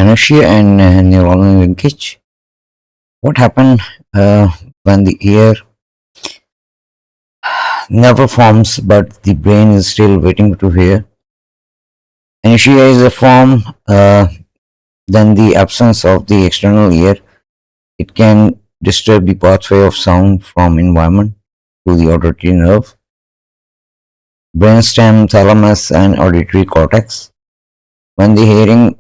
Anotia and Neuronal Linkage. What happened when the ear never forms but the brain is still waiting to hear? Anotia is a form, then the absence of the external ear. It can disturb the pathway of sound from environment to the auditory nerve, brainstem, thalamus, and auditory cortex. When the hearing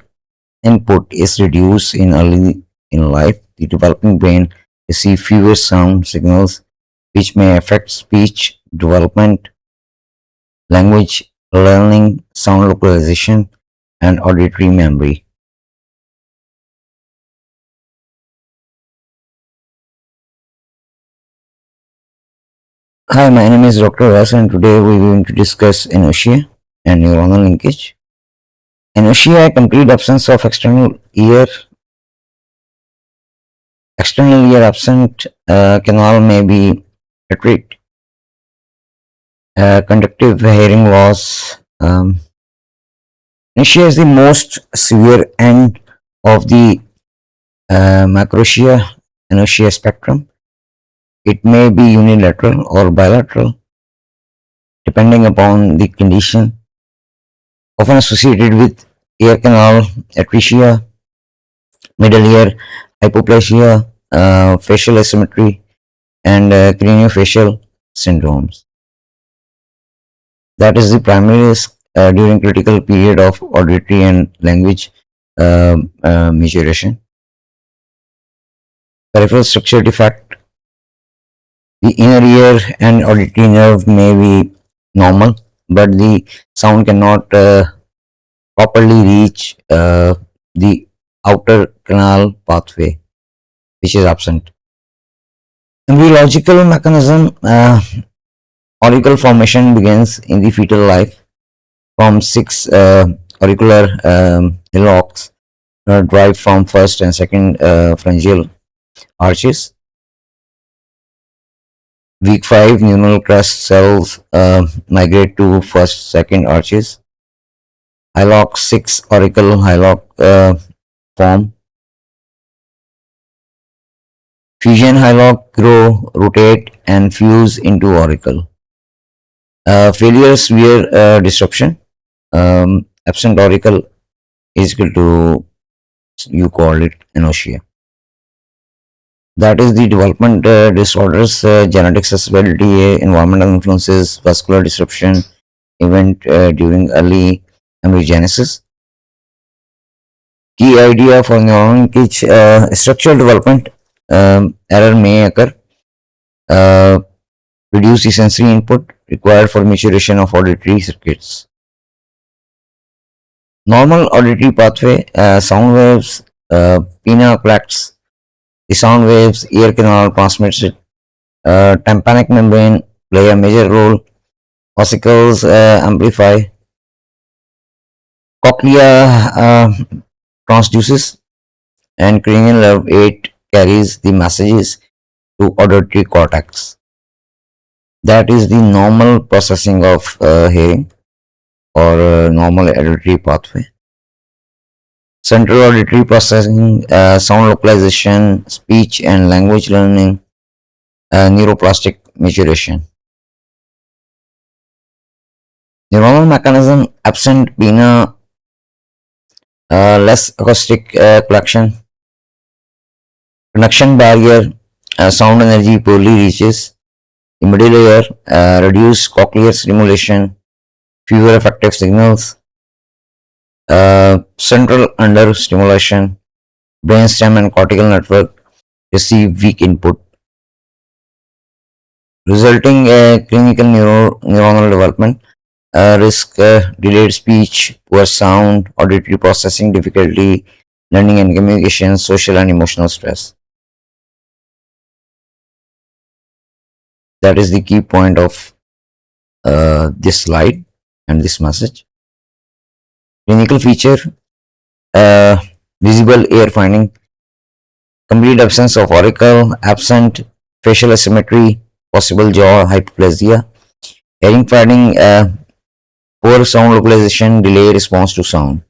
input is reduced in early in life, the developing brain receives fewer sound signals which may affect speech development, language learning, sound localization, and auditory memory. Hi, my name is Dr. Vas, and today we are going to discuss anotia and neuronal linkage. Anotia, a complete absence of external ear absent canal may be retreat. Conductive hearing loss. Anotia is the most severe end of the Microtia anotia spectrum. It may be unilateral or bilateral, depending upon the condition, often associated with ear canal atresia, middle ear hypoplasia, facial asymmetry, and craniofacial syndromes. That is the primary risk during critical period of auditory and language maturation. Peripheral structure defect. The inner ear and auditory nerve may be normal, but the sound cannot properly reach the outer canal pathway, which is absent. Embryological mechanism. Auricle formation begins in the fetal life from six auricular hillocks derived from first and second pharyngeal arches. Week 5, neural crest cells migrate to first, second arches. Hillock 6 auricle hillock form. Fusion hillock grow, rotate, and fuse into auricle. Failure severe disruption. Absent auricle is equal to, you call it anotia. That is the development disorders, genetic susceptibility, environmental influences, vascular disruption, event during early embryogenesis. Key idea for neuronal linkage, structural development error may occur. Reduce the sensory input required for maturation of auditory circuits. Normal auditory pathway, sound waves, pinna collects the sound waves, ear canal transmits it. Tympanic membrane play a major role. Ossicles amplify. Cochlea transduces, and cranial nerve 8 carries the messages to auditory cortex. That is the normal processing of hearing or normal auditory pathway. Central auditory processing, sound localization, speech and language learning, neuroplastic maturation. Neuronal mechanism, absent pinna, less acoustic collection. Conduction barrier, sound energy poorly reaches. The middle ear, reduced cochlear stimulation, fewer effective signals. Central under stimulation, brainstem and cortical network receive weak input, resulting clinical neuronal development, risk delayed speech, poor sound, auditory processing difficulty, learning and communication, social and emotional stress. That is the key point of this slide and this message. Clinical feature, visible ear finding, complete absence of auricle, absent facial asymmetry, possible jaw hypoplasia, hearing finding, poor sound localization, delay response to sound.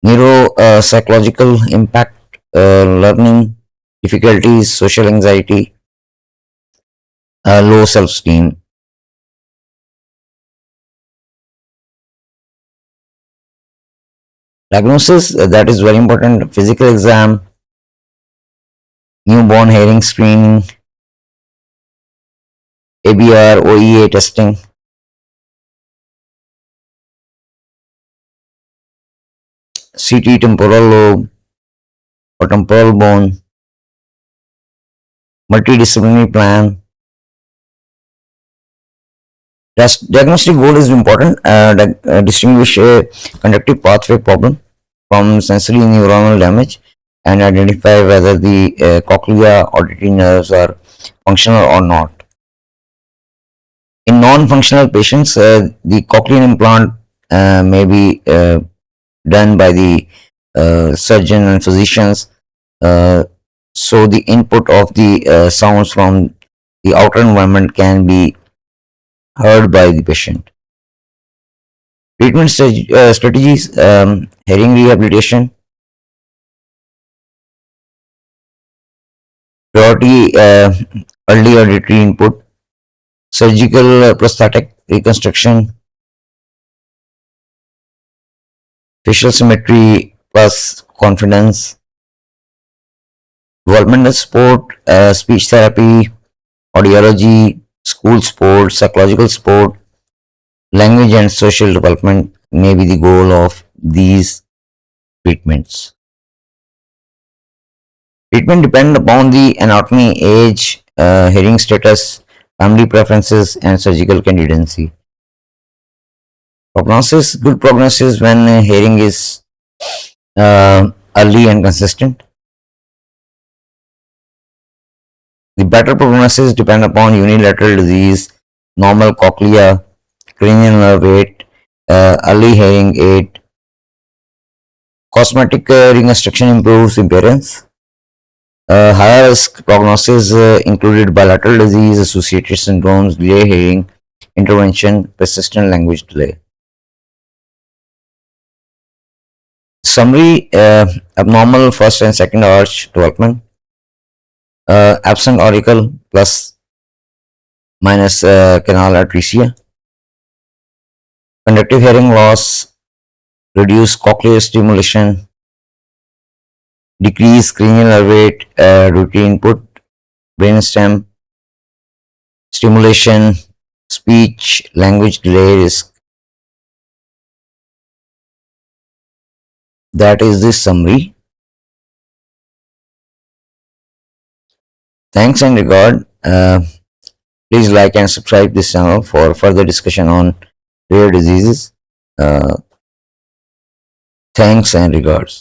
Neuropsychological impact, learning difficulties, social anxiety, low self-esteem. Diagnosis, that is very important. Physical exam, newborn hearing screening, ABR, OEA testing, CT temporal lobe or temporal bone, multidisciplinary plan. Diagnostic goal is important. Distinguish a conductive pathway problem from sensory neuronal damage and identify whether the cochlea auditory nerves are functional or not. In non-functional patients, the cochlear implant may be done by the surgeon and physicians. Uh, so the input of the sounds from the outer environment can be heard by the patient. Treatment strategies, hearing rehabilitation, priority early auditory input, surgical prosthetic reconstruction, facial symmetry plus confidence, developmental support, speech therapy, audiology, school sport, psychological support, language and social development may be the goal of these treatments. Treatment depend upon the anatomy, age, hearing status, family preferences, and surgical candidacy. Prognosis, good prognosis when hearing is early and consistent. The better prognosis depend upon unilateral disease, normal cochlea, cranial nerve weight, early hearing aid. Cosmetic reconstruction improves appearance. Higher risk prognosis included bilateral disease, associated syndromes, delay hearing, intervention, persistent language delay. Summary, abnormal first and second arch development, absent auricle plus minus canal atresia, conductive hearing loss, reduced cochlear stimulation, decreased cranial nerve rate, routine input, brainstem, stimulation, speech, language delay risk. That is the summary. Thanks and regard. Please like and subscribe this channel for further discussion on rare diseases. Uh, Thanks and regards.